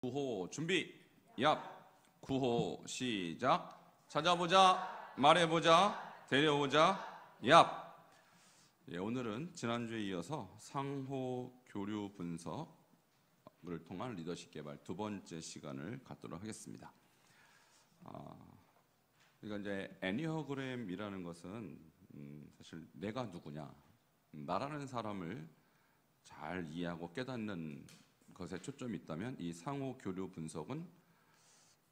구호 준비. 얍. 구호 시작. 찾아보자. 말해보자. 데려오자. 얍. 예, 오늘은 지난주에 이어서 상호 교류 분석을 통한 리더십 개발 두 번째 시간을 갖도록 하겠습니다. 그러니까 이제 애니어그램이라는 것은 사실 내가 누구냐, 나라는 사람을 잘 이해하고 깨닫는 것에 초점이 있다면, 이 상호 교류 분석은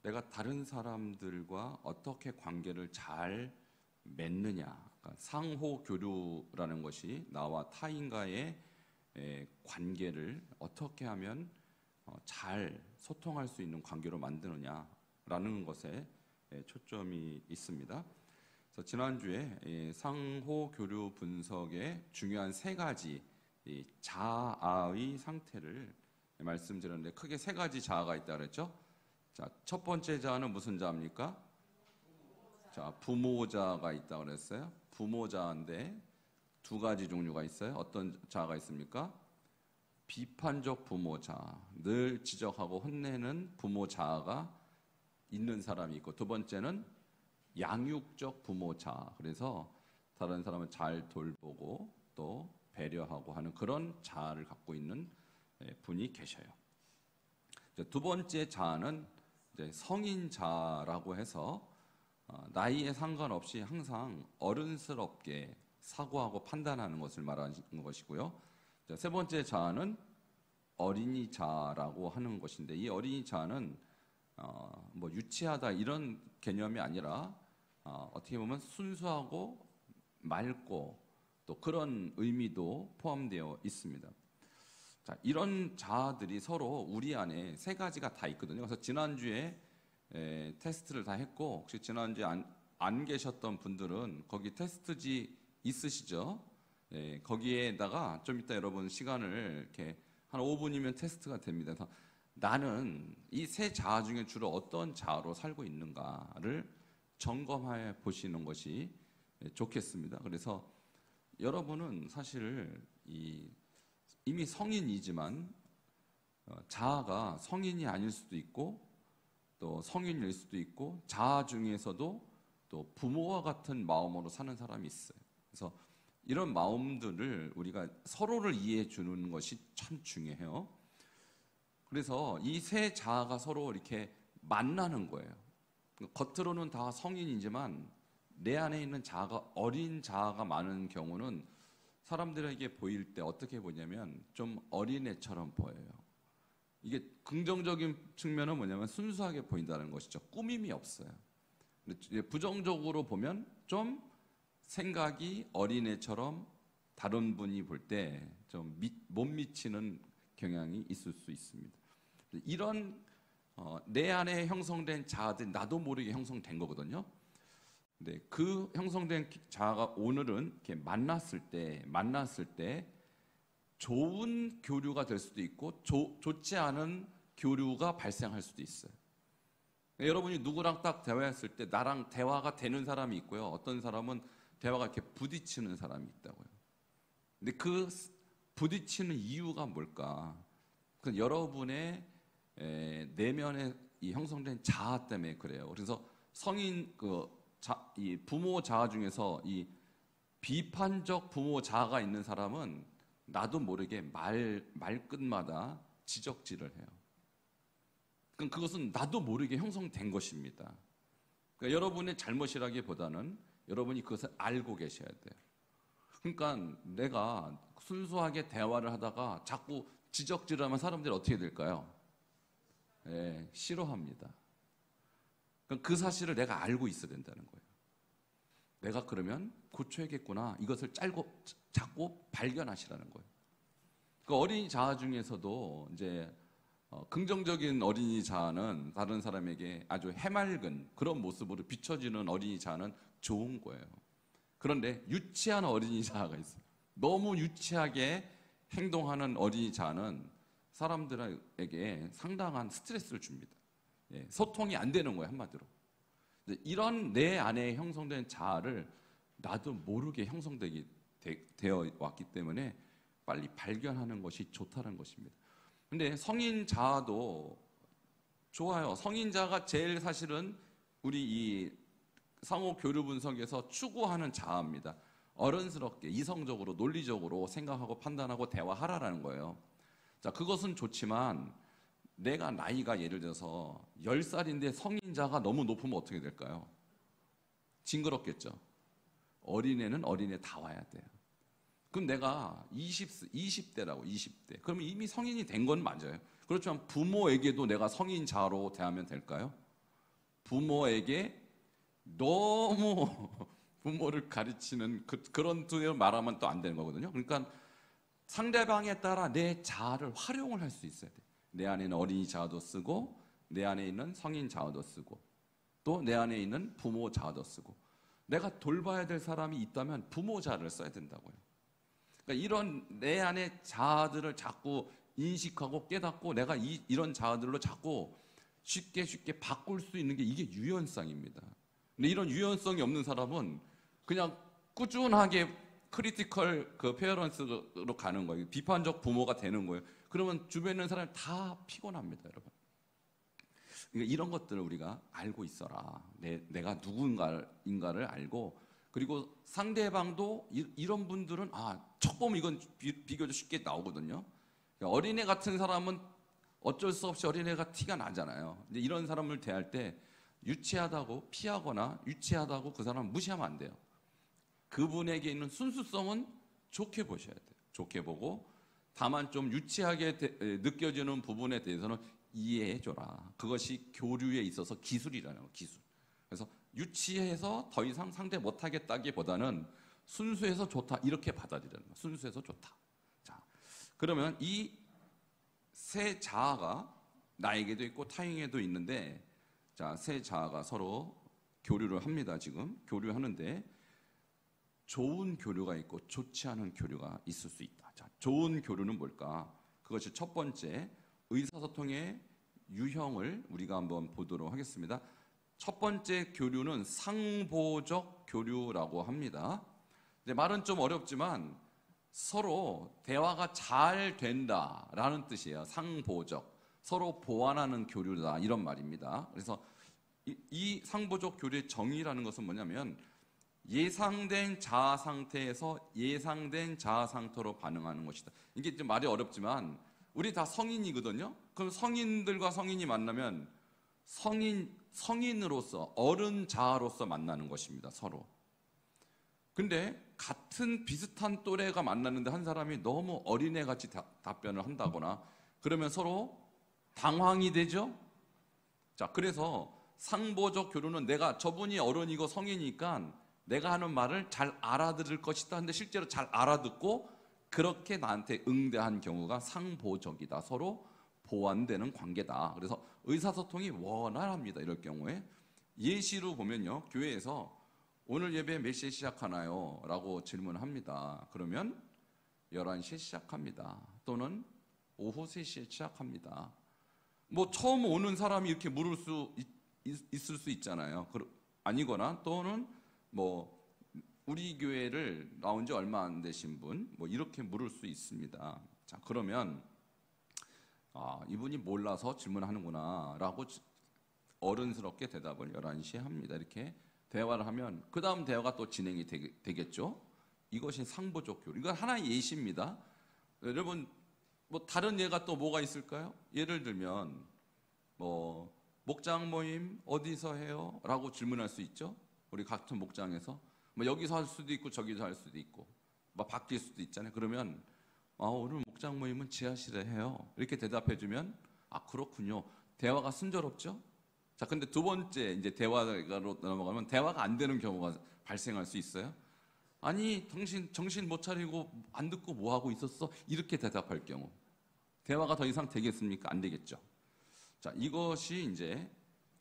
내가 다른 사람들과 어떻게 관계를 잘 맺느냐, 그러니까 상호 교류라는 것이 나와 타인과의 관계를 어떻게 하면 잘 소통할 수 있는 관계로 만드느냐라는 것에 초점이 있습니다. 그래서 지난주에 상호 교류 분석의 중요한 세 가지 자아의 상태를 말씀드렸는데, 크게 세 가지 자아가 있다 그랬죠. 자, 첫 번째 자아는 무슨 자입니까? 자, 부모자가 있다 그랬어요. 부모자인데 두 가지 종류가 있어요. 어떤 자아가 있습니까? 비판적 부모자, 늘 지적하고 혼내는 부모자아가 있는 사람이 있고, 두 번째는 양육적 부모자, 그래서 다른 사람을 잘 돌보고 또 배려하고 하는 그런 자아를 갖고 있는 분이 계셔요. 두 번째 자아는 이제 성인자라고 해서 나이에 상관없이 항상 어른스럽게 사고하고 판단하는 것을 말하는 것이고요. 세 번째 자아는 어린이 자라고 하는 것인데, 이 어린이 자는 뭐 유치하다 이런 개념이 아니라 어떻게 보면 순수하고 맑고 또 그런 의미도 포함되어 있습니다. 자, 이런 자아들이 서로 우리 안에 세 가지가 다 있거든요. 그래서 지난주에 테스트를 다 했고, 혹시 지난주에 안 계셨던 분들은 거기 테스트지 있으시죠? 거기에다가 좀 이따 여러분 시간을 이렇게 한 5분이면 테스트가 됩니다. 그래서 나는 이 세 자아 중에 주로 어떤 자아로 살고 있는가를 점검해 보시는 것이 좋겠습니다. 그래서 여러분은 사실 이미 성인이지만 자아가 성인이 아닐 수도 있고 또 성인일 수도 있고, 자아 중에서도 또 부모와 같은 마음으로 사는 사람이 있어요. 그래서 이런 마음들을 우리가 서로를 이해해 주는 것이 참 중요해요. 그래서 이 세 자아가 서로 이렇게 만나는 거예요. 겉으로는 다 성인이지만 내 안에 있는 자아가, 어린 자아가 많은 경우는 사람들에게 보일 때 어떻게 보냐면 좀 어린애처럼 보여요. 이게 긍정적인 측면은 뭐냐면 순수하게 보인다는 것이죠. 꾸밈이 없어요. 근데 부정적으로 보면 좀 생각이 어린애처럼 다른 분이 볼 때 좀 못 미치는 경향이 있을 수 있습니다. 이런 내 안에 형성된 자아들이 나도 모르게 형성된 거거든요. 근데 그 형성된 자아가 오늘은 이렇게 만났을 때 좋은 교류가 될 수도 있고 좋지 않은 교류가 발생할 수도 있어요. 여러분이 누구랑 딱 대화했을 때 나랑 대화가 되는 사람이 있고요, 어떤 사람은 대화가 이렇게 부딪히는 사람이 있다고요. 근데 그 부딪히는 이유가 뭘까? 그 여러분의 내면에 이 형성된 자아 때문에 그래요. 그래서 성인 이 부모 자아 중에서 이 비판적 부모 자아가 있는 사람은 나도 모르게 말끝마다 지적질을 해요. 그럼 그것은 나도 모르게 형성된 것입니다. 그러니까 여러분의 잘못이라기보다는 여러분이 그것을 알고 계셔야 돼요. 그러니까 내가 순수하게 대화를 하다가 자꾸 지적질하면 사람들이 어떻게 될까요? 싫어합니다. 그럼 그 사실을 내가 알고 있어야 된다는 거예요. 내가 그러면 고쳐야겠구나, 이것을 자꾸 발견하시라는 거예요. 그 어린이 자아 중에서도 이제 긍정적인 어린이 자아는 다른 사람에게 아주 해맑은 그런 모습으로 비춰지는 어린이 자아는 좋은 거예요. 그런데 유치한 어린이 자아가 있어요. 너무 유치하게 행동하는 어린이 자아는 사람들에게 상당한 스트레스를 줍니다. 소통이 안 되는 거예요, 한마디로. 이런 내 안에 형성된 자아를 나도 모르게 되어 왔기 때문에 빨리 발견하는 것이 좋다는 것입니다. 근데 성인 자아도 좋아요. 성인자가 제일 사실은 우리 이 상호 교류 분석에서 추구하는 자아입니다. 어른스럽게 이성적으로 논리적으로 생각하고 판단하고 대화하라라는 거예요. 자, 그것은 좋지만 내가 나이가 예를 들어서 10살인데 성인자가 너무 높으면 어떻게 될까요? 징그럽겠죠. 어린애는 어린애 다 와야 돼요. 그럼 내가 20대라고 20대. 그러면 이미 성인이 된 건 맞아요. 그렇지만 부모에게도 내가 성인자로 대하면 될까요? 부모에게 너무 부모를 가르치는 그런 투에 말하면 또 안 되는 거거든요. 그러니까 상대방에 따라 내 자아를 활용을 할 수 있어야 돼. 내 안에 있는 어린이 자아도 쓰고 내 안에 있는 성인 자아도 쓰고 또 내 안에 있는 부모 자아도 쓰고 내가 돌봐야 될 사람이 있다면 부모 자아를 써야 된다고요. 그러니까 이런 내 안의 자아들을 자꾸 인식하고 깨닫고 내가 이런 자아들로 자꾸 쉽게 바꿀 수 있는 게 이게 유연성입니다. 근데 이런 유연성이 없는 사람은 그냥 꾸준하게 크리티컬 그 페어런스로 가는 거예요. 비판적 부모가 되는 거예요. 그러면 주변에 있는 사람이 다 피곤합니다, 여러분. 그러니까 이런 것들을 우리가 알고 있어라. 내가 누군가를 알고 그리고 상대방도 이런 분들은 첫 보면 이건 비교적 쉽게 나오거든요. 그러니까 어린애 같은 사람은 어쩔 수 없이 어린애가 티가 나잖아요. 이제 이런 사람을 대할 때 유치하다고 피하거나 유치하다고 그 사람 무시하면 안 돼요. 그분에게 있는 순수성은 좋게 보셔야 돼요. 좋게 보고 다만 좀 유치하게 느껴지는 부분에 대해서는 이해해줘라. 그것이 교류에 있어서 기술이라는 거, 기술. 그래서 유치해서 더 이상 상대 못하겠다기보다는 순수해서 좋다 이렇게 받아들이는 거. 순수해서 좋다. 자, 그러면 이 세 자아가 나에게도 있고 타인에게도 있는데, 자, 세 자아가 서로 교류를 합니다. 지금 교류하는데 좋은 교류가 있고 좋지 않은 교류가 있을 수 있다. 자, 좋은 교류는 뭘까? 그것이 첫 번째 의사소통의 유형을 우리가 한번 보도록 하겠습니다. 첫 번째 교류는 상보적 교류라고 합니다. 근데 말은 좀 어렵지만 서로 대화가 잘 된다라는 뜻이에요. 상보적, 서로 보완하는 교류다 이런 말입니다. 그래서 이 상보적 교류의 정의라는 것은 뭐냐면 예상된 자아 상태에서 예상된 자아 상태로 반응하는 것이다. 이게 좀 말이 어렵지만 우리 다 성인이거든요. 그럼 성인들과 성인이 만나면 성인으로서 어른 자아로서 만나는 것입니다. 서로. 근데 같은 비슷한 또래가 만났는데 한 사람이 너무 어린애 같이 답변을 한다거나 그러면 서로 당황이 되죠. 자, 그래서 상보적 교류는 내가 저분이 어른이고 성이니까 내가 하는 말을 잘 알아들을 것이다. 근데 실제로 잘 알아듣고 그렇게 나한테 응대한 경우가 상보적이다. 서로 보완되는 관계다. 그래서 의사소통이 원활합니다. 이럴 경우에 예시로 보면요, 교회에서 오늘 예배 몇 시에 시작하나요? 라고 질문합니다. 그러면 11시에 시작합니다. 또는 오후 3시에 시작합니다. 뭐 처음 오는 사람이 이렇게 물을 수 있을 수 있잖아요. 아니거나 또는 뭐 우리 교회를 나온 지 얼마 안 되신 분 뭐 이렇게 물을 수 있습니다. 자, 그러면 이분이 몰라서 질문하는구나 라고 어른스럽게 대답을 11시에 합니다. 이렇게 대화를 하면 그 다음 대화가 또 진행이 되겠죠. 이것이 상보적 교류. 이건 하나의 예시입니다. 여러분 뭐 다른 예가 또 뭐가 있을까요? 예를 들면 뭐 목장 모임 어디서 해요? 라고 질문할 수 있죠. 우리 같은 목장에서 뭐 여기서 할 수도 있고 저기서 할 수도 있고 뭐 바뀔 수도 있잖아요. 그러면 오늘 목장 모임은 지하실에 해요. 이렇게 대답해주면 그렇군요. 대화가 순조롭죠. 자, 근데 두 번째 이제 대화로 넘어가면 대화가 안 되는 경우가 발생할 수 있어요. 아니, 당신 정신 못 차리고 안 듣고 뭐 하고 있었어? 이렇게 대답할 경우 대화가 더 이상 되겠습니까? 안 되겠죠. 자, 이것이 이제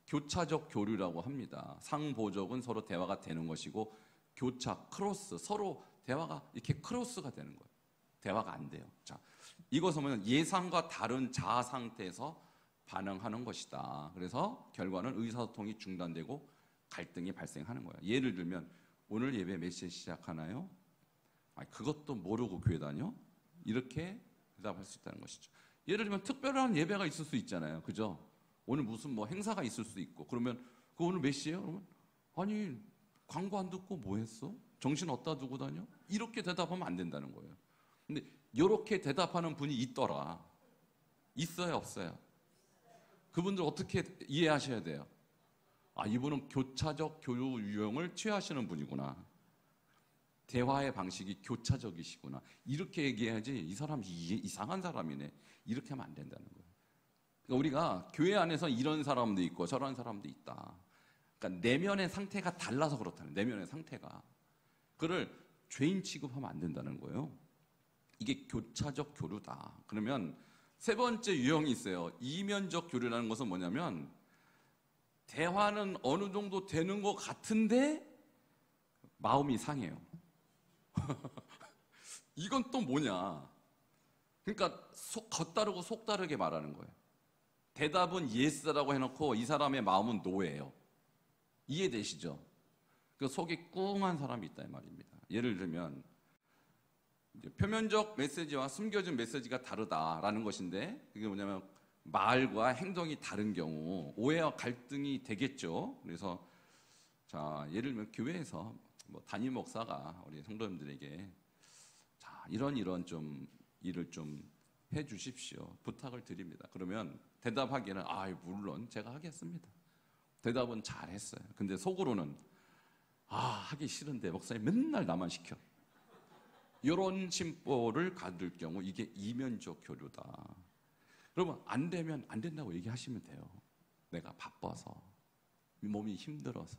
교차적 교류라고 합니다. 상보적은 서로 대화가 되는 것이고 교차, 크로스, 서로 대화가 이렇게 크로스가 되는 거예요. 대화가 안 돼요. 자, 이것은 뭐냐면 예상과 다른 자아 상태에서 반응하는 것이다. 그래서 결과는 의사소통이 중단되고 갈등이 발생하는 거예요. 예를 들면 오늘 예배 몇 시에 시작하나요? 그것도 모르고 교회 다녀? 이렇게 대답할 수 있다는 것이죠. 예를 들면 특별한 예배가 있을 수 있잖아요. 그죠? 오늘 무슨 뭐 행사가 있을 수 있고 그러면 그 오늘 몇 시에요? 그러면 아니 광고 안 듣고 뭐 했어? 정신 어디다 두고 다녀? 이렇게 대답하면 안 된다는 거예요. 근데 이렇게 대답하는 분이 있더라. 있어요, 없어요? 그분들 어떻게 이해하셔야 돼요? 아, 이분은 교차적 교류 유형을 취하시는 분이구나. 대화의 방식이 교차적이시구나. 이렇게 얘기해야지 이 사람 이상한 사람이네. 이렇게 하면 안 된다는 거예요. 그러니까 우리가 교회 안에서 이런 사람도 있고 저런 사람도 있다. 그러니까 내면의 상태가 달라서 그렇다는 거예요. 내면의 상태가. 그를 죄인 취급하면 안 된다는 거예요. 이게 교차적 교류다. 그러면 세 번째 유형이 있어요. 이면적 교류라는 것은 뭐냐면 대화는 어느 정도 되는 것 같은데 마음이 상해요. 이건 또 뭐냐? 그러니까 겉다르고 속다르게 말하는 거예요. 대답은 예스라고 해놓고 이 사람의 마음은 노예예요. 이해되시죠? 그 속이 꿍한 사람이 있다 이 말입니다. 예를 들면 이제 표면적 메시지와 숨겨진 메시지가 다르다라는 것인데 그게 뭐냐면 말과 행동이 다른 경우 오해와 갈등이 되겠죠. 그래서 자 예를 들면 교회에서 뭐 담임 목사가 우리 성도님들에게 자 이런 좀 일을 좀 해주십시오. 부탁을 드립니다. 그러면 대답하기에는 아 물론 제가 하겠습니다. 대답은 잘했어요. 근데 속으로는 아 하기 싫은데 목사님 맨날 나만 시켜. 이런 심보를 가질 경우 이게 이면적 교류다. 그러면 안 되면 안 된다고 얘기하시면 돼요. 내가 바빠서 몸이 힘들어서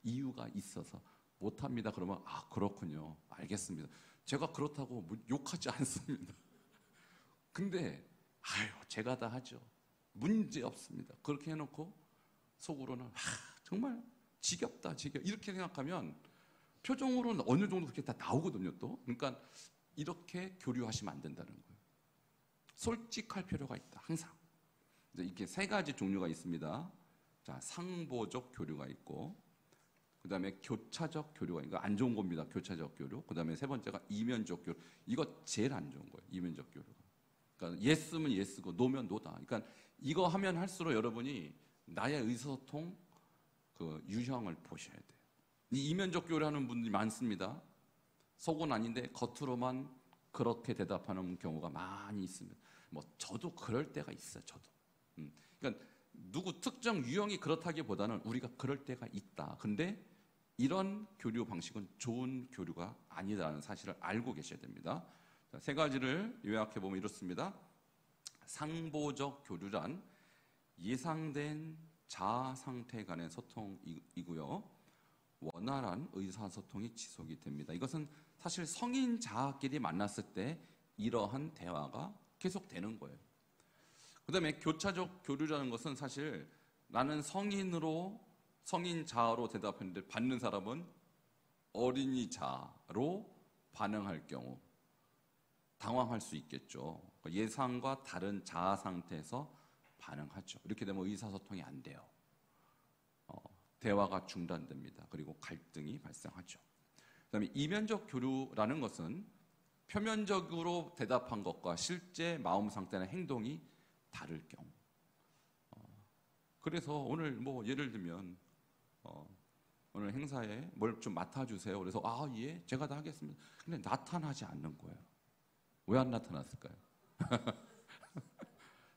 이유가 있어서 못합니다. 그러면 아 그렇군요. 알겠습니다. 제가 그렇다고 욕하지 않습니다. 근데 아유 제가 다 하죠. 문제 없습니다. 그렇게 해놓고 속으로는 아 정말 지겹다 지겹 이렇게 생각하면 표정으로는 어느 정도 그렇게 다 나오거든요. 또 그러니까 이렇게 교류하시면 안 된다는 거예요. 솔직할 필요가 있다. 항상 이게 세 가지 종류가 있습니다. 자 상보적 교류가 있고 그 다음에 교차적 교류가 이거 안 좋은 겁니다. 교차적 교류. 그 다음에 세 번째가 이면적 교류. 이거 제일 안 좋은 거예요. 이면적 교류가. 그러니까 예스면 예스고 노면 노다. 그러니까 이거 하면 할수록 여러분이 나의 의사소통 그 유형을 보셔야 돼요. 이 이면적 교류하는 분들이 많습니다. 속은 아닌데 겉으로만 그렇게 대답하는 경우가 많이 있습니다. 뭐 저도 그럴 때가 있어요. 저도. 그러니까 누구 특정 유형이 그렇다기보다는 우리가 그럴 때가 있다. 근데 이런 교류 방식은 좋은 교류가 아니라는 사실을 알고 계셔야 됩니다. 자, 세 가지를 요약해 보면 이렇습니다. 상보적 교류란 예상된 자아 상태 간의 소통이고요. 원활한 의사소통이 지속이 됩니다. 이것은 사실 성인 자아끼리 만났을 때 이러한 대화가 계속되는 거예요. 그 다음에 교차적 교류라는 것은 사실 나는 성인 자아로 대답했는데 받는 사람은 어린이 자아로 반응할 경우 당황할 수 있겠죠. 예상과 다른 자아 상태에서 반응하죠. 이렇게 되면 의사소통이 안 돼요. 대화가 중단됩니다. 그리고 갈등이 발생하죠. 그다음에 이면적 교류라는 것은 표면적으로 대답한 것과 실제 마음 상태나 행동이 다를 경우. 그래서 오늘 뭐 예를 들면 오늘 행사에 뭘 좀 맡아주세요. 그래서 아 예, 제가 다 하겠습니다. 근데 나타나지 않는 거예요. 왜 안 나타났을까요?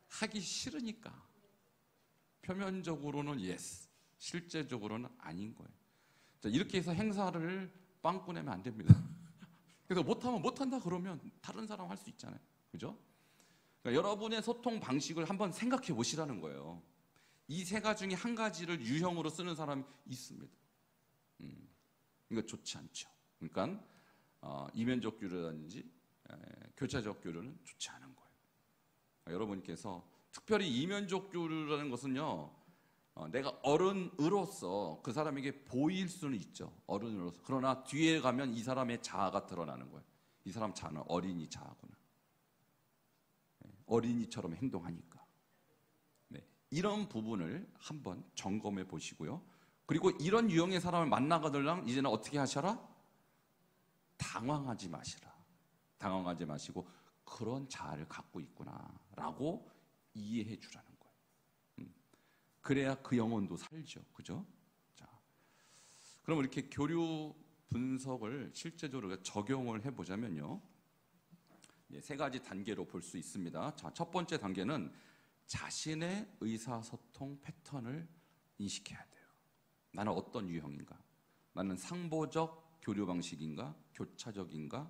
하기 싫으니까. 표면적으로는 예스. 실제적으로는 아닌 거예요. 자, 이렇게 해서 행사를 빵꾸 내면 안 됩니다. 그래서 못하면 못한다 그러면 다른 사람 할 수 있잖아요. 그죠? 그러니까 여러분의 소통 방식을 한번 생각해 보시라는 거예요. 이 세 가지 중에 한 가지를 유형으로 쓰는 사람이 있습니다. 이거 좋지 않죠. 그러니까 이면적 교류라든지 교차적 교류는 좋지 않은 거예요. 여러분께서 특별히 이면적 교류라는 것은요. 내가 어른으로서 그 사람에게 보일 수는 있죠. 어른으로서. 그러나 뒤에 가면 이 사람의 자아가 드러나는 거예요. 이 사람 자아는 어린이 자아구나. 어린이처럼 행동하니까. 네. 이런 부분을 한번 점검해 보시고요. 그리고 이런 유형의 사람을 만나거들랑 이제는 어떻게 하셔라? 당황하지 마시라. 당황하지 마시고 그런 자아를 갖고 있구나라고 이해해 주라는 거예요. 그래야 그 영혼도 살죠. 그죠? 자, 그럼 이렇게 교류 분석을 실제적으로 적용을 해보자면요. 세 가지 단계로 볼 수 있습니다. 자, 첫 번째 단계는 자신의 의사소통 패턴을 인식해야 돼요. 나는 어떤 유형인가? 나는 상보적 교류 방식인가? 교차적인가?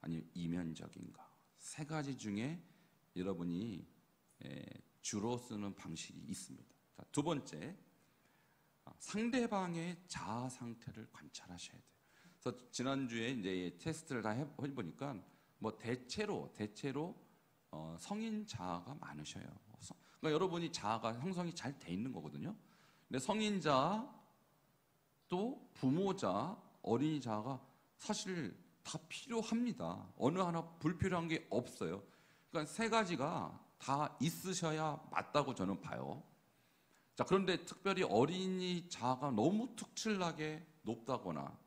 아니면 이면적인가? 세 가지 중에 여러분이 주로 쓰는 방식이 있습니다. 자, 두 번째, 상대방의 자아 상태를 관찰하셔야 돼요. 그래서 지난주에 이제 테스트를 다 해보니까 뭐 대체로 성인 자아가 많으셔요. 그러니까 여러분이 자아가 형성이 잘 돼 있는 거거든요. 근데 성인 자아 또 부모 자아, 어린이 자아가 사실 다 필요합니다. 어느 하나 불필요한 게 없어요. 그러니까 세 가지가 다 있으셔야 맞다고 저는 봐요. 자, 그런데 특별히 어린이 자아가 너무 특출나게 높다거나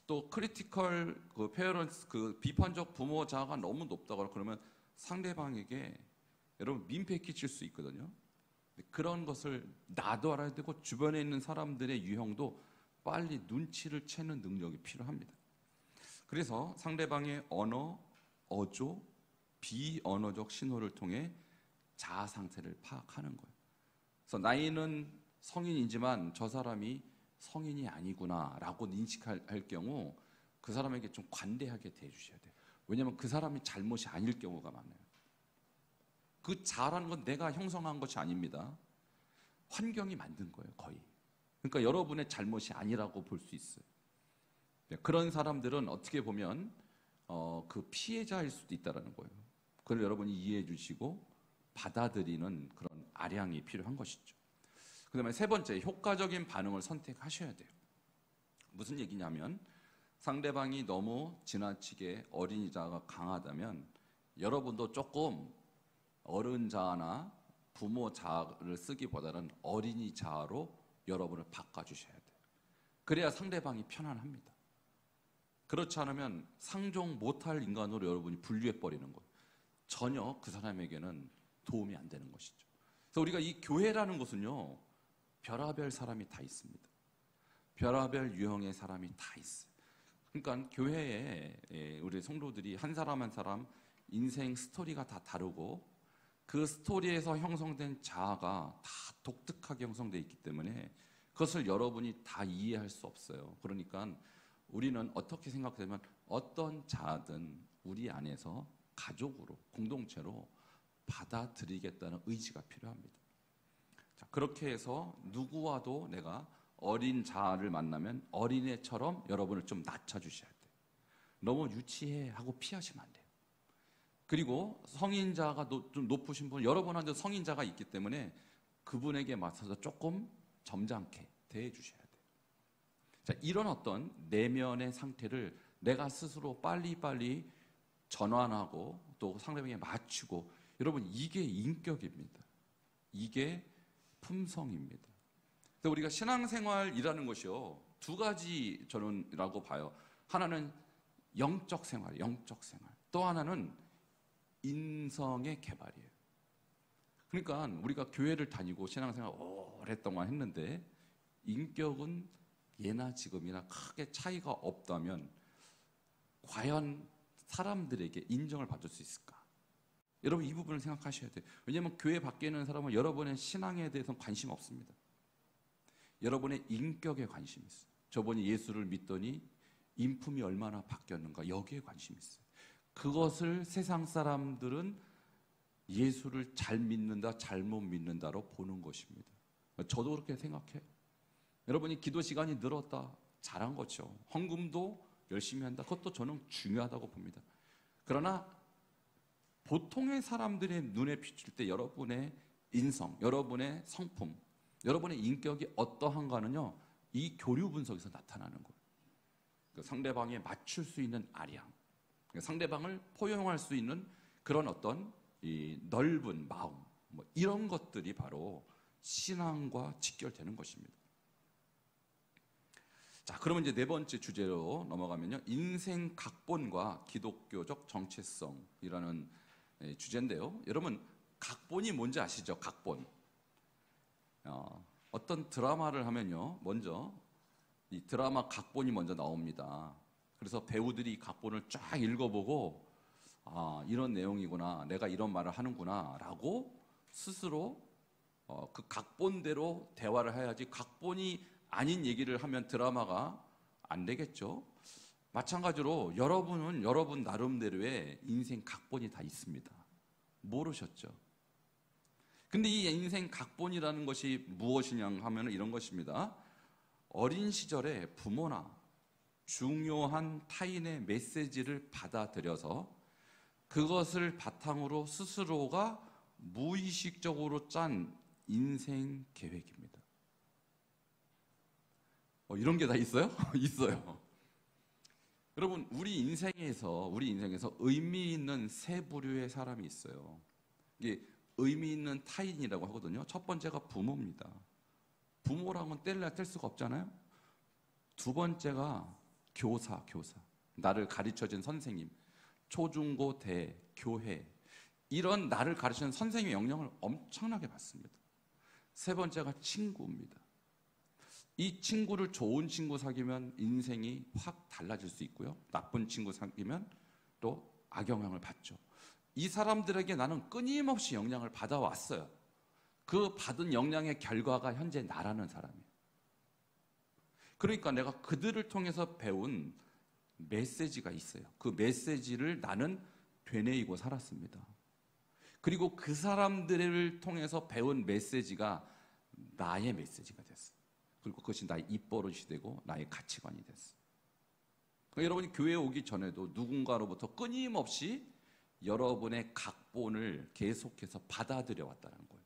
또 크리티컬 그 페어런스 그 비판적 부모 자아가 너무 높다거나 그러면 상대방에게 여러분 민폐 끼칠 수 있거든요. 그런 것을 나도 알아야 되고 주변에 있는 사람들의 유형도 빨리 눈치를 채는 능력이 필요합니다. 그래서 상대방의 언어, 어조, 비언어적 신호를 통해 자아 상태를 파악하는 거예요. 그래서 나이는 성인이지만 저 사람이 성인이 아니구나라고 인식할 경우 그 사람에게 좀 관대하게 대해주셔야 돼요. 왜냐하면 그 사람이 잘못이 아닐 경우가 많아요. 그 자아라는 건 내가 형성한 것이 아닙니다. 환경이 만든 거예요, 거의. 그러니까 여러분의 잘못이 아니라고 볼 수 있어요. 그런 사람들은 어떻게 보면 그 피해자일 수도 있다는 거예요. 그걸 여러분이 이해해 주시고 받아들이는 그런 아량이 필요한 것이죠. 그 다음에 세 번째, 효과적인 반응을 선택하셔야 돼요. 무슨 얘기냐면 상대방이 너무 지나치게 어린이 자아가 강하다면 여러분도 조금 어른 자아나 부모 자아를 쓰기보다는 어린이 자아로 여러분을 바꿔주셔야 돼요. 그래야 상대방이 편안합니다. 그렇지 않으면 상종 못할 인간으로 여러분이 분류해버리는 거예요. 전혀 그 사람에게는 도움이 안 되는 것이죠. 그래서 우리가 이 교회라는 것은요, 별하별 사람이 다 있습니다. 별하별 유형의 사람이 다 있어요. 그러니까 교회에 우리 성도들이 한 사람 한 사람 인생 스토리가 다 다르고 그 스토리에서 형성된 자아가 다 독특하게 형성되어 있기 때문에 그것을 여러분이 다 이해할 수 없어요. 그러니까 우리는 어떻게 생각되면 어떤 자아든 우리 안에서 가족으로, 공동체로 받아들이겠다는 의지가 필요합니다. 자, 그렇게 해서 누구와도 내가 어린 자아를 만나면 어린애처럼 여러분을 좀 낮춰주셔야 돼요. 너무 유치해 하고 피하시면 안 돼요. 그리고 성인자가 좀 높으신 분, 여러분한테 성인자가 있기 때문에 그분에게 맞서서 조금 점잖게 대해주셔야 돼요. 자, 이런 어떤 내면의 상태를 내가 스스로 빨리빨리 전환하고 또 상대방에 맞추고, 여러분 이게 인격입니다. 이게 품성입니다. 그래서 우리가 신앙생활이라는 것이요, 두 가지 저는라고 봐요. 하나는 영적 생활, 영적 생활. 또 하나는 인성의 개발이에요. 그러니까 우리가 교회를 다니고 신앙생활 오랫동안 했는데 인격은 예나 지금이나 크게 차이가 없다면 과연 사람들에게 인정을 받을 수 있을까? 여러분 이 부분을 생각하셔야 돼요. 왜냐하면 교회 밖에 있는 사람은 여러분의 신앙에 대해서는 관심 없습니다. 여러분의 인격에 관심이 있어요. 저번에 예수를 믿더니 인품이 얼마나 바뀌었는가, 여기에 관심이 있어요. 그것을 세상 사람들은 예수를 잘 믿는다, 잘못 믿는다로 보는 것입니다. 저도 그렇게 생각해요. 여러분이 기도 시간이 늘었다, 잘한 거죠. 헌금도 열심히 한다, 그것도 저는 중요하다고 봅니다. 그러나 보통의 사람들의 눈에 비칠 때 여러분의 인성, 여러분의 성품, 여러분의 인격이 어떠한가는요, 이 교류 분석에서 나타나는 거예요. 그 상대방에 맞출 수 있는 아량, 상대방을 포용할 수 있는 그런 어떤 이 넓은 마음, 뭐 이런 것들이 바로 신앙과 직결되는 것입니다. 자, 그러면 이제 네 번째 주제로 넘어가면요, 인생 각본과 기독교적 정체성이라는 주제인데요. 여러분 각본이 뭔지 아시죠? 각본. 어떤 드라마를 하면요, 먼저 이 드라마 각본이 먼저 나옵니다. 그래서 배우들이 이 각본을 쫙 읽어보고 이런 내용이구나, 내가 이런 말을 하는구나 라고 스스로 그 각본대로 대화를 해야지, 각본이 아닌 얘기를 하면 드라마가 안 되겠죠. 마찬가지로 여러분은 여러분 나름대로의 인생 각본이 다 있습니다. 모르셨죠? 근데 이 인생 각본이라는 것이 무엇이냐 하면 이런 것입니다. 어린 시절에 부모나 중요한 타인의 메시지를 받아들여서 그것을 바탕으로 스스로가 무의식적으로 짠 인생 계획입니다. 이런 게 다 있어요? 있어요. 여러분, 우리 인생에서 의미 있는 세 부류의 사람이 있어요. 이게 의미 있는 타인이라고 하거든요. 첫 번째가 부모입니다. 부모랑은 뗄래야 뗄 수가 없잖아요. 두 번째가 교사. 나를 가르쳐준 선생님. 초중고 대 교회. 이런 나를 가르치는 선생님의 영향을 엄청나게 받습니다. 세 번째가 친구입니다. 이 친구를 좋은 친구 사귀면 인생이 확 달라질 수 있고요. 나쁜 친구 사귀면 또 악영향을 받죠. 이 사람들에게 나는 끊임없이 영향을 받아왔어요. 그 받은 영향의 결과가 현재 나라는 사람이에요. 그러니까 내가 그들을 통해서 배운 메시지가 있어요. 그 메시지를 나는 되뇌이고 살았습니다. 그리고 그 사람들을 통해서 배운 메시지가 나의 메시지가 됐어요. 그리고 그것이 나의 입버릇이 되고 나의 가치관이 됐어요. 그러니까 여러분이 교회에 오기 전에도 누군가로부터 끊임없이 여러분의 각본을 계속해서 받아들여 왔다는 거예요.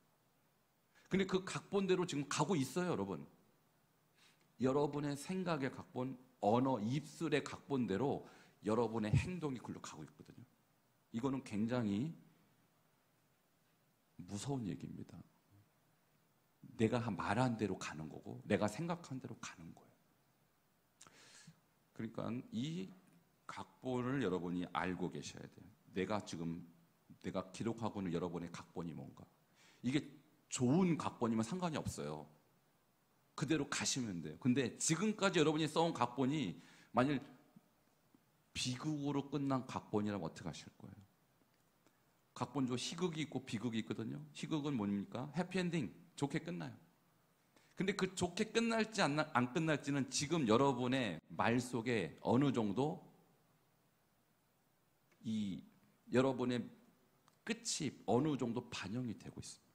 근데 그 각본대로 지금 가고 있어요, 여러분. 여러분의 생각의 각본, 언어, 입술의 각본대로 여러분의 행동이 글로 가고 있거든요. 이거는 굉장히 무서운 얘기입니다. 내가 말한 대로 가는 거고 내가 생각한 대로 가는 거예요. 그러니까 이 각본을 여러분이 알고 계셔야 돼요. 내가 기록하고 있는 여러분의 각본이 뭔가. 이게 좋은 각본이면 상관이 없어요. 그대로 가시면 돼요. 근데 지금까지 여러분이 써온 각본이 만일 비극으로 끝난 각본이라면 어떻게 하실 거예요? 각본 중 희극이 있고 비극이 있거든요. 희극은 뭡니까? 해피엔딩, 좋게 끝나요. 근데 그 좋게 끝날지 안 끝날지는 지금 여러분의 말 속에 어느 정도 이 여러분의 끝이 어느 정도 반영이 되고 있습니다.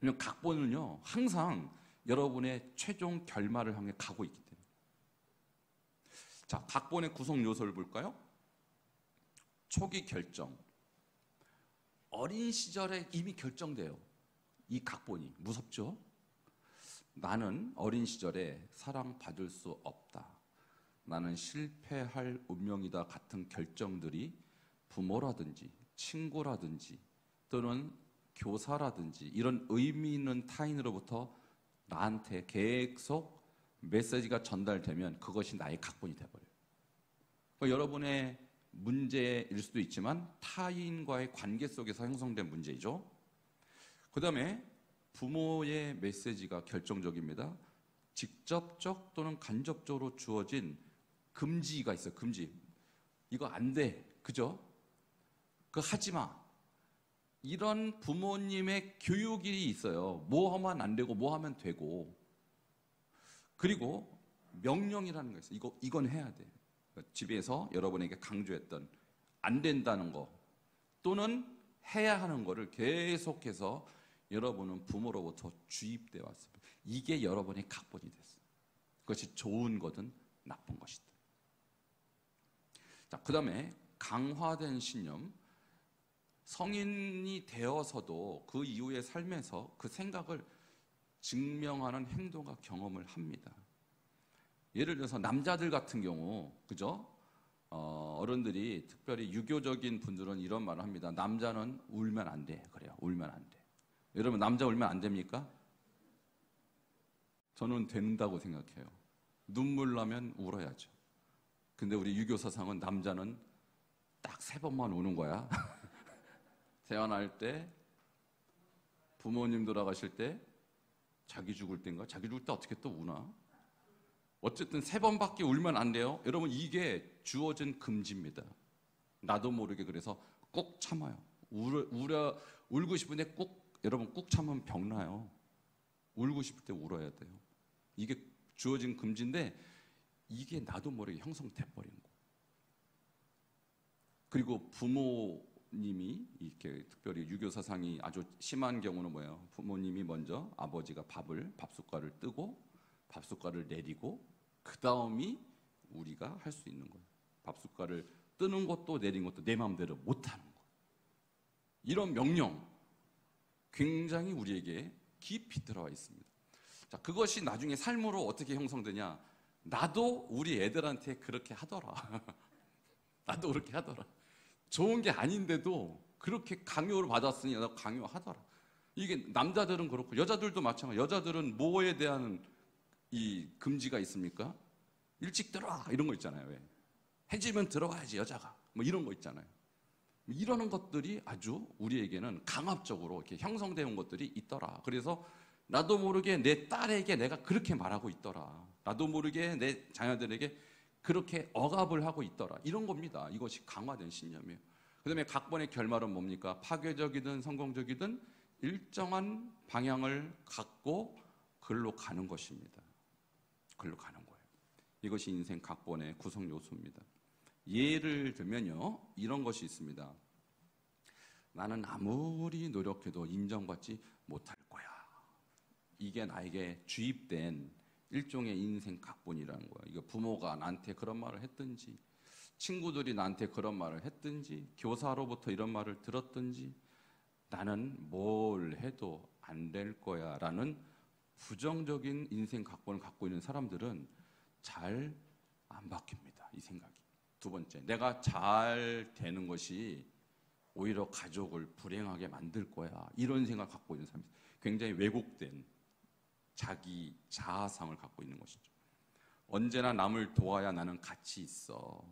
왜냐하면 각본은요 항상 여러분의 최종 결말을 향해 가고 있기 때문에. 자, 각본의 구성 요소를 볼까요? 초기 결정. 어린 시절에 이미 결정돼요. 이 각본이 무섭죠? 나는 어린 시절에 사랑받을 수 없다. 나는 실패할 운명이다 같은 결정들이 부모라든지 친구라든지 또는 교사라든지 이런 의미 있는 타인으로부터 나한테 계속 메시지가 전달되면 그것이 나의 각본이 돼버려요. 그러니까 여러분의 문제일 수도 있지만 타인과의 관계 속에서 형성된 문제이죠. 그 다음에 부모의 메시지가 결정적입니다. 직접적 또는 간접적으로 주어진 금지가 있어요. 금지. 이거 안 돼. 그죠? 그거 하지 마. 이런 부모님의 교육이 있어요. 뭐 하면 안 되고 뭐 하면 되고. 그리고 명령이라는 거 있어요. 이건 해야 돼. 집에서 여러분에게 강조했던 안 된다는 거 또는 해야 하는 거를 계속해서 여러분은 부모로부터 주입되어 왔습니다. 이게 여러분의 각본이 됐어요. 그것이 좋은 거든 나쁜 것이든. 자, 그 다음에 강화된 신념. 성인이 되어서도 그 이후의 삶에서 그 생각을 증명하는 행동과 경험을 합니다. 예를 들어서 남자들 같은 경우, 그죠? 어른들이 특별히 유교적인 분들은 이런 말을 합니다. 남자는 울면 안 돼. 그래요. 울면 안 돼. 여러분, 남자 울면 안 됩니까? 저는 된다고 생각해요. 눈물 나면 울어야죠. 근데 우리 유교 사상은 남자는 딱 3번만 우는 거야. 태어날 때, 부모님 돌아가실 때, 자기 죽을 때인가? 자기 죽을 때 어떻게 또 우나? 어쨌든 3번밖에 울면 안 돼요. 여러분, 이게 주어진 금지입니다. 나도 모르게. 그래서 꼭 참아요. 울고 싶은데 여러분 꾹 참으면 병나요. 울고 싶을 때 울어야 돼요. 이게 주어진 금지인데 이게 나도 모르게 형성돼 버린 거. 그리고 부모님이 이렇게 특별히 유교 사상이 아주 심한 경우는 뭐예요? 부모님이 먼저 아버지가 밥숟가락을 뜨고 밥숟가락을 내리고 그 다음이 우리가 할 수 있는 거예요. 밥숟가락을 뜨는 것도 내린 것도 내 마음대로 못하는 거. 이런 명령 굉장히 우리에게 깊이 들어와 있습니다. 자, 그것이 나중에 삶으로 어떻게 형성되냐? 나도 우리 애들한테 그렇게 하더라. 나도 그렇게 하더라. 좋은 게 아닌데도 그렇게 강요를 받았으니 나도 강요하더라. 이게 남자들은 그렇고 여자들도 마찬가지. 여자들은 뭐에 대한 이 금지가 있습니까? 일찍 들어와 이런 거 있잖아요. 왜? 해지면 들어가야지 여자가. 뭐 이런 거 있잖아요. 이러는 것들이 아주 우리에게는 강압적으로 이렇게 형성되어 온 것들이 있더라. 그래서 나도 모르게 내 딸에게 내가 그렇게 말하고 있더라. 나도 모르게 내 자녀들에게 그렇게 억압을 하고 있더라. 이런 겁니다. 이것이 강화된 신념이에요. 그 다음에 각본의 결말은 뭡니까? 파괴적이든 성공적이든 일정한 방향을 갖고 글로 가는 것입니다. 글로 가는 거예요. 이것이 인생 각본의 구성 요소입니다. 예를 들면요, 이런 것이 있습니다. 나는 아무리 노력해도 인정받지 못할 거야. 이게 나에게 주입된 일종의 인생 각본이라는 거예요. 이거 부모가 나한테 그런 말을 했든지, 친구들이 나한테 그런 말을 했든지, 교사로부터 이런 말을 들었든지, 나는 뭘 해도 안 될 거야 라는 부정적인 인생 각본을 갖고 있는 사람들은 잘 안 바뀝니다. 이 생각이. 두 번째, 내가 잘 되는 것이 오히려 가족을 불행하게 만들 거야. 이런 생각을 갖고 있는 사람이 굉장히 왜곡된 자기 자아상을 갖고 있는 것이죠. 언제나 남을 도와야 나는 가치 있어.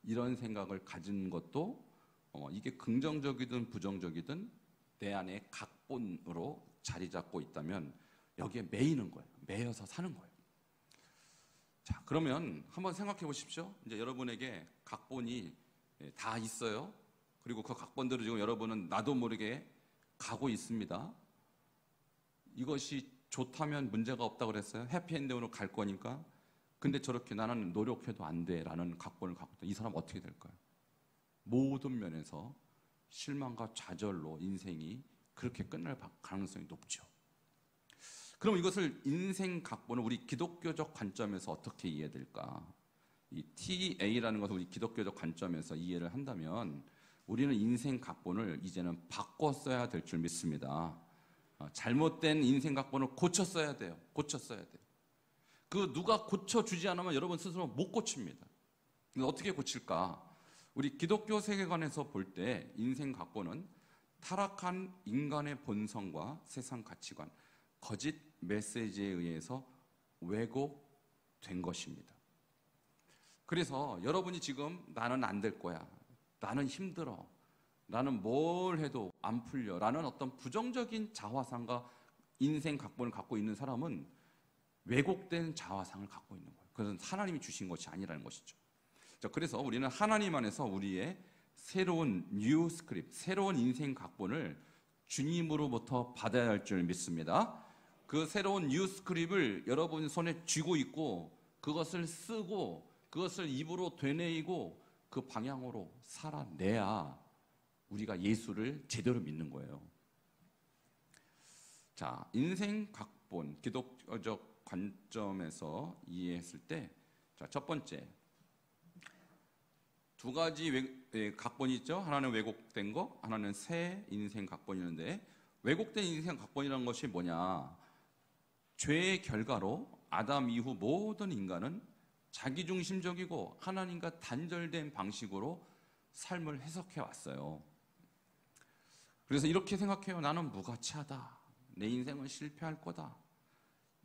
이런 생각을 가진 것도 이게 긍정적이든 부정적이든 내 안에 각본으로 자리 잡고 있다면 여기에 매이는 거예요. 매여서 사는 거예요. 자, 그러면 한번 생각해 보십시오. 이제 여러분에게 각본이 다 있어요. 그리고 그 각본대로 지금 여러분은 나도 모르게 가고 있습니다. 이것이 좋다면 문제가 없다고 그랬어요. 해피엔딩으로 갈 거니까. 근데 저렇게 나는 노력해도 안 돼라는 각본을 갖고 있다. 이 사람 어떻게 될까요? 모든 면에서 실망과 좌절로 인생이 그렇게 끝날 가능성이 높죠. 그럼 이것을 인생 각본을 우리 기독교적 관점에서 어떻게 이해될까? 이 TA라는 것을 우리 기독교적 관점에서 이해를 한다면 우리는 인생 각본을 이제는 바꿔 써야 될 줄 믿습니다. 잘못된 인생 각본을 고쳐 써야 돼요. 고쳐 써야 돼요. 그 누가 고쳐주지 않으면 여러분 스스로 못 고칩니다. 근데 어떻게 고칠까? 우리 기독교 세계관에서 볼 때 인생 각본은 타락한 인간의 본성과 세상 가치관, 거짓 메시지에 의해서 왜곡된 것입니다. 그래서 여러분이 지금 나는 안 될 거야. 나는 힘들어. 나는 뭘 해도 안 풀려. 라는 어떤 부정적인 자화상과 인생 각본을 갖고 있는 사람은 왜곡된 자화상을 갖고 있는 거예요. 그것은 하나님이 주신 것이 아니라는 것이죠. 자, 그래서 우리는 하나님 안에서 우리의 새로운 뉴 스크립트, 새로운 인생 각본을 주님으로부터 받아야 할 줄 믿습니다. 그 새로운 뉴 스크립트를 여러분 손에 쥐고 있고 그것을 쓰고 그것을 입으로 되뇌이고 그 방향으로 살아내야 우리가 예수를 제대로 믿는 거예요. 자, 인생 각본, 기독교적 관점에서 이해했을 때, 자, 첫 번째, 두 가지 각본이 있죠. 하나는 왜곡된 거, 하나는 새 인생 각본이었는데, 왜곡된 인생 각본이라는 것이 뭐냐? 죄의 결과로 아담 이후 모든 인간은 자기중심적이고 하나님과 단절된 방식으로 삶을 해석해 왔어요. 그래서 이렇게 생각해요. 나는 무가치하다. 내 인생은 실패할 거다.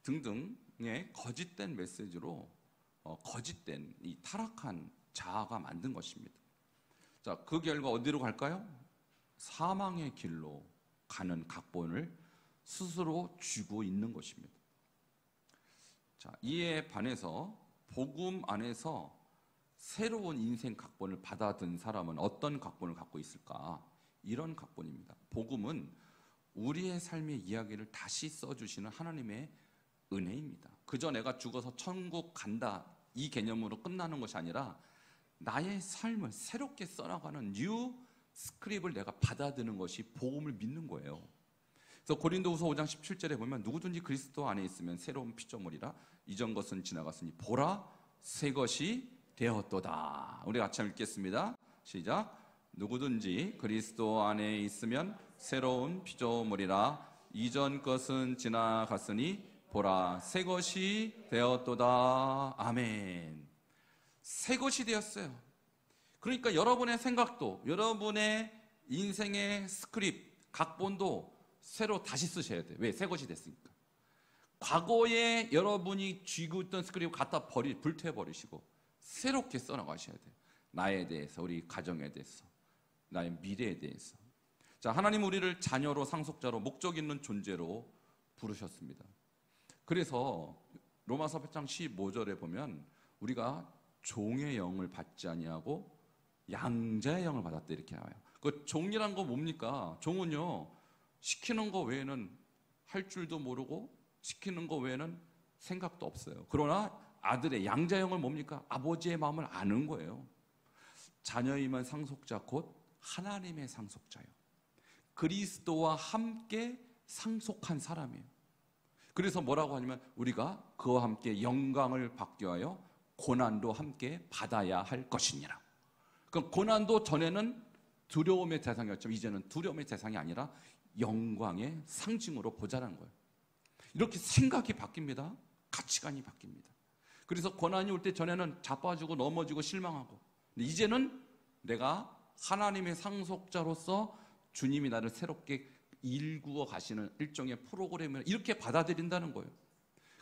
등등의 거짓된 메시지로 거짓된 이 타락한 자아가 만든 것입니다. 자, 그 결과 어디로 갈까요? 사망의 길로 가는 각본을 스스로 쥐고 있는 것입니다. 자, 이에 반해서 복음 안에서 새로운 인생 각본을 받아든 사람은 어떤 각본을 갖고 있을까? 이런 각본입니다. 복음은 우리의 삶의 이야기를 다시 써주시는 하나님의 은혜입니다. 그저 내가 죽어서 천국 간다 이 개념으로 끝나는 것이 아니라 나의 삶을 새롭게 써나가는 뉴 스크립을 내가 받아드는 것이 복음을 믿는 거예요. 그래서 고린도후서 5장 17절에 보면 누구든지 그리스도 안에 있으면 새로운 피조물이라 이전 것은 지나갔으니 보라 새 것이 되었도다. 우리 같이 읽겠습니다. 시작. 누구든지 그리스도 안에 있으면 새로운 피조물이라 이전 것은 지나갔으니 보라 새 것이 되었도다. 아멘. 새 것이 되었어요. 그러니까 여러분의 생각도 여러분의 인생의 스크립트 각본도 새로 다시 쓰셔야 돼요. 왜? 새 것이 됐으니까. 과거에 여러분이 쥐고 있던 스크립트 갖다 불태워버리시고 새롭게 써나가셔야 돼요. 나에 대해서, 우리 가정에 대해서, 나의 미래에 대해서. 자, 하나님 우리를 자녀로, 상속자로, 목적 있는 존재로 부르셨습니다. 그래서 로마서 8장 15절에 보면 우리가 종의 영을 받지 아니하고 양자의 영을 받았다 이렇게 나와요. 그 종이란 거 뭡니까? 종은요, 시키는 거 외에는 할 줄도 모르고 시키는 거 외에는 생각도 없어요. 그러나 아들의 양자의 영은 뭡니까? 아버지의 마음을 아는 거예요. 자녀이면 상속자 곧 하나님의 상속자요. 그리스도와 함께 상속한 사람이에요. 그래서 뭐라고 하냐면 우리가 그와 함께 영광을 받기 위하여 고난도 함께 받아야 할 것이니라. 그럼 고난도 전에는 두려움의 대상이었지만 이제는 두려움의 대상이 아니라 영광의 상징으로 보자는 거예요. 이렇게 생각이 바뀝니다. 가치관이 바뀝니다. 그래서 고난이 올 때 전에는 자빠지고 넘어지고 실망하고, 근데 이제는 내가 하나님의 상속자로서 주님이 나를 새롭게 일구어 가시는 일종의 프로그램을 이렇게 받아들인다는 거예요.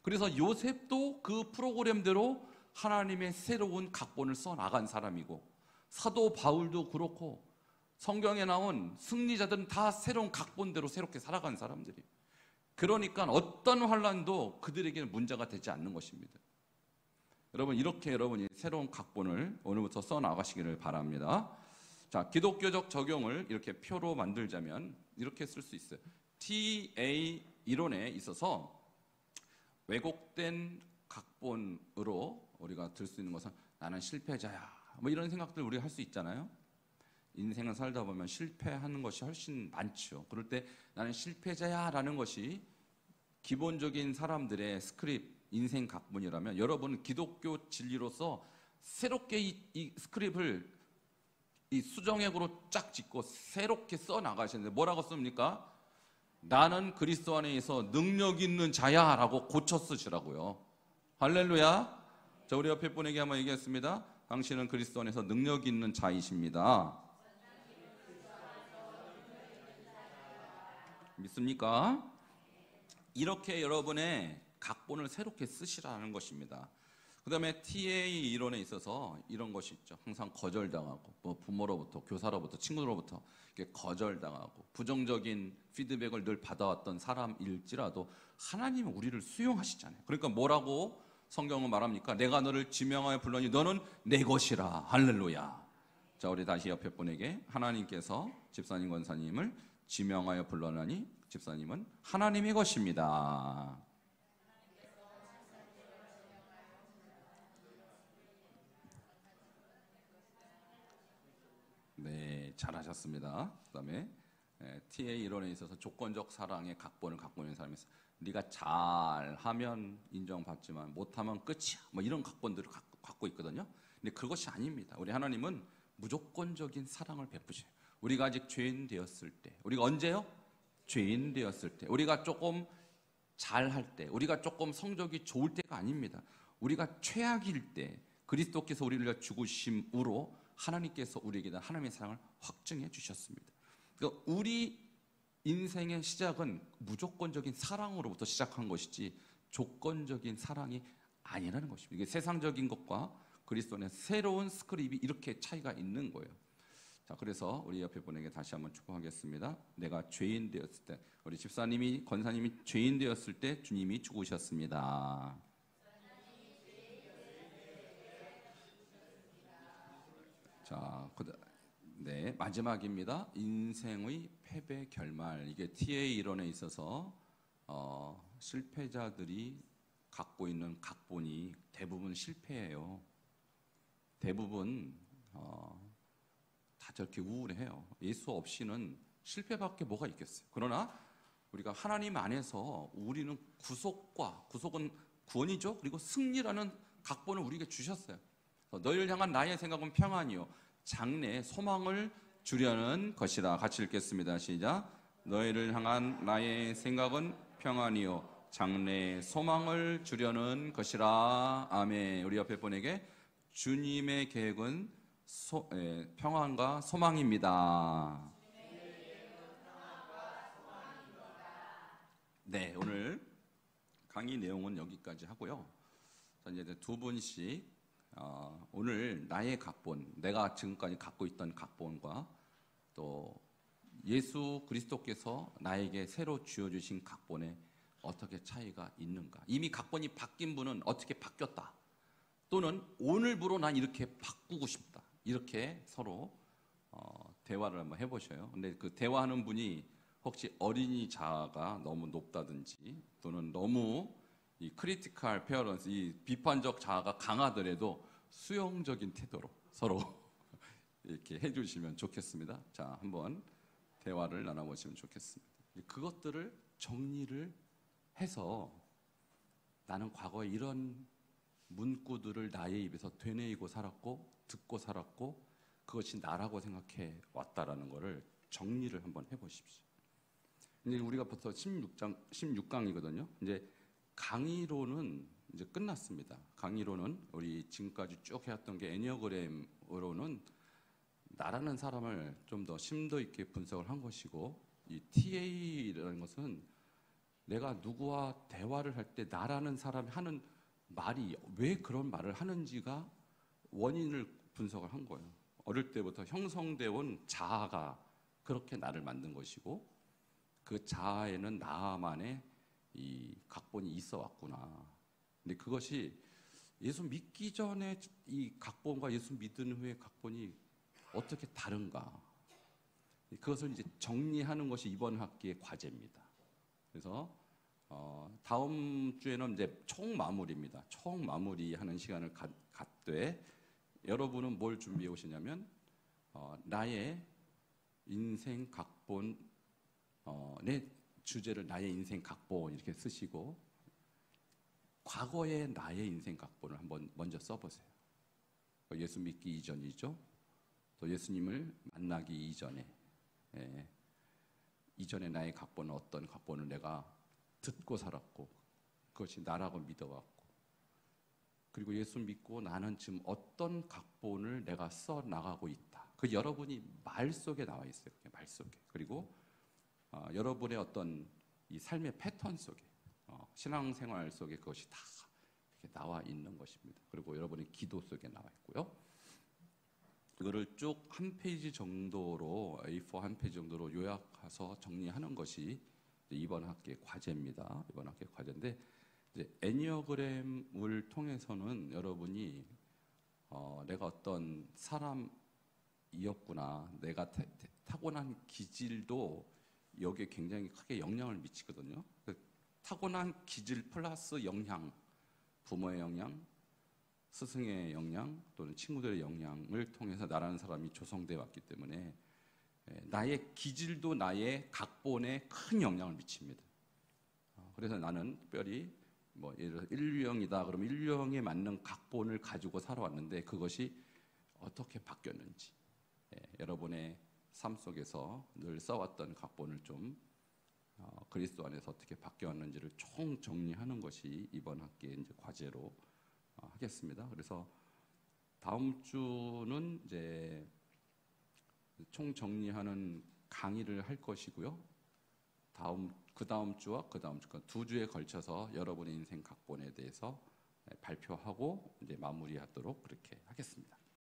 그래서 요셉도 그 프로그램대로 하나님의 새로운 각본을 써나간 사람이고, 사도 바울도 그렇고 성경에 나온 승리자들은 다 새로운 각본대로 새롭게 살아간 사람들이. 그러니까 어떤 환난도 그들에게는 문제가 되지 않는 것입니다. 여러분, 이렇게 여러분이 새로운 각본을 오늘부터 써나가시기를 바랍니다. 자, 기독교적 적용을 이렇게 표로 만들자면 이렇게 쓸 수 있어요. TA 이론에 있어서 왜곡된 각본으로 우리가 들 수 있는 것은 나는 실패자야, 뭐 이런 생각들 우리가 할 수 있잖아요. 인생을 살다 보면 실패하는 것이 훨씬 많죠. 그럴 때 나는 실패자야 라는 것이 기본적인 사람들의 스크립트, 인생 각본이라면 여러분은 기독교 진리로서 새롭게 이 스크립트를 이 수정액으로 쫙 짓고 새롭게 써나가시는데 뭐라고 씁니까? 나는 그리스도 안에 있어 능력 있는 자야 라고 고쳐 쓰시라고요. 할렐루야. 자, 우리 옆에 분에게 한번 얘기했습니다. 당신은 그리스도 안에서 능력 있는 자이십니다. 믿습니까? 이렇게 여러분의 각본을 새롭게 쓰시라는 것입니다. 그 다음에 TA 이론에 있어서 이런 것이 있죠. 항상 거절당하고, 뭐 부모로부터, 교사로부터, 친구로부터 이렇게 거절당하고 부정적인 피드백을 늘 받아왔던 사람일지라도 하나님은 우리를 수용하시잖아요. 그러니까 뭐라고 성경은 말합니까? 내가 너를 지명하여 불러니 너는 내 것이라. 할렐루야. 자, 우리 다시 옆에 분에게 하나님께서 집사님, 권사님을 지명하여 불러나니 집사님은 하나님의 것입니다. 네, 잘하셨습니다. 그 다음에 TA 이론에 있어서 조건적 사랑의 각본을 갖고 있는 사람이 있어요. 네가 잘하면 인정받지만 못하면 끝이야, 뭐 이런 각본들을 갖고 있거든요. 근데 그것이 아닙니다. 우리 하나님은 무조건적인 사랑을 베푸셔요. 우리가 아직 죄인 되었을 때, 우리가 언제요? 죄인 되었을 때, 우리가 조금 잘할 때, 우리가 조금 성적이 좋을 때가 아닙니다. 우리가 최악일 때 그리스도께서 우리를 위해 죽으심으로 하나님께서 우리에게 대한 하나님의 사랑을 확증해 주셨습니다. 그러니까 우리 인생의 시작은 무조건적인 사랑으로부터 시작한 것이지 조건적인 사랑이 아니라는 것입니다. 이게 세상적인 것과 그리스도 안의 새로운 스크립이 이렇게 차이가 있는 거예요. 자, 그래서 우리 옆에 분에게 다시 한번 축복하겠습니다. 내가 죄인 되었을 때, 우리 집사님이, 권사님이 죄인 되었을 때 주님이 죽으셨습니다. 자, 네, 마지막입니다. 인생의 패배 결말. 이게 TA 이론에 있어서 실패자들이 갖고 있는 각본이 대부분 실패예요. 대부분 다 저렇게 우울해요. 예수 없이는 실패밖에 뭐가 있겠어요. 그러나 우리가 하나님 안에서 우리는 구속은 구원이죠. 그리고 승리라는 각본을 우리에게 주셨어요. 너희를 향한 나의 생각은 평안이요 장래에 소망을 주려는 것이다. 같이 읽겠습니다. 시작. 너희를 향한 나의 생각은 평안이요 장래에 소망을 주려는 것이라. 아멘. 우리 옆에 분에게 주님의 계획은 평안과 소망입니다. 네, 오늘 강의 내용은 여기까지 하고요. 이제 두 분씩 오늘 나의 각본, 내가 지금까지 갖고 있던 각본과 또 예수 그리스도께서 나에게 새로 주어주신 각본에 어떻게 차이가 있는가. 이미 각본이 바뀐 분은 어떻게 바뀌었다. 또는 오늘부로 난 이렇게 바꾸고 싶다. 이렇게 서로 대화를 한번 해보셔요. 근데 그 대화하는 분이 혹시 어린이 자아가 너무 높다든지 또는 너무 이 크리티컬 페어런스, 이 비판적 자아가 강하더라도 수용적인 태도로 서로 이렇게 해주시면 좋겠습니다. 자, 한번 대화를 나눠보시면 좋겠습니다. 그것들을 정리를 해서 나는 과거에 이런 문구들을 나의 입에서 되뇌이고 살았고 듣고 살았고 그것이 나라고 생각해 왔다라는 것을 정리를 한번 해보십시오. 이제 우리가 벌써 16강이거든요. 이제 강의로는 이제 끝났습니다. 강의로는 우리 지금까지 쭉 해왔던 게 애니어그램으로는 나라는 사람을 좀 더 심도 있게 분석을 한 것이고, 이 TA라는 것은 내가 누구와 대화를 할 때 나라는 사람이 하는 말이 왜 그런 말을 하는지가 원인을 분석을 한 거예요. 어릴 때부터 형성되어 온 자아가 그렇게 나를 만든 것이고, 그 자아에는 나만의 이 각본이 있어 왔구나. 근데 그것이 예수 믿기 전에 이 각본과 예수 믿은 후의 각본이 어떻게 다른가. 그것을 이제 정리하는 것이 이번 학기의 과제입니다. 그래서 다음 주에는 이제 총 마무리입니다. 총 마무리하는 시간을 갖되 여러분은 뭘 준비해 오시냐면 나의 인생 각본, 내 주제를 나의 인생 각본 이렇게 쓰시고 과거의 나의 인생 각본을 한번 먼저 써보세요. 예수 믿기 이전이죠. 또 예수님을 만나기 이전에 이전에 나의 각본은 어떤 각본을 내가 듣고 살았고 그것이 나라고 믿어왔고, 그리고 예수 믿고 나는 지금 어떤 각본을 내가 써 나가고 있다. 그 여러분이 말 속에 나와 있어요. 말 속에. 그리고 여러분의 어떤 이 삶의 패턴 속에 신앙생활 속에 그것이 다 이렇게 나와 있는 것입니다. 그리고 여러분의 기도 속에 나와 있고요. 이거를 쭉 한 페이지 정도로 A4 한 페이지 정도로 요약해서 정리하는 것이 이번 학기의 과제입니다. 이번 학기의 과제인데 이제 애니어그램을 통해서는 여러분이 내가 어떤 사람이었구나, 내가 타고난 기질도 여기에 굉장히 크게 영향을 미치거든요. 타고난 기질 플러스 영향, 부모의 영향, 스승의 영향 또는 친구들의 영향을 통해서 나라는 사람이 조성되어 왔기 때문에 나의 기질도 나의 각본에 큰 영향을 미칩니다. 그래서 나는 특별히 예를 들어 인류형이다 그러면 인류형에 맞는 각본을 가지고 살아왔는데 그것이 어떻게 바뀌었는지, 여러분의 삶 속에서 늘 써왔던 각본을 좀 그리스도 안에서 어떻게 바뀌었는지를 총 정리하는 것이 이번 학기의 이제 과제로 하겠습니다. 그래서 다음 주는 이제 총 정리하는 강의를 할 것이고요. 그 다음 주와 그 다음 주, 두 주에 걸쳐서 여러분의 인생 각본에 대해서 발표하고 이제 마무리하도록 그렇게 하겠습니다.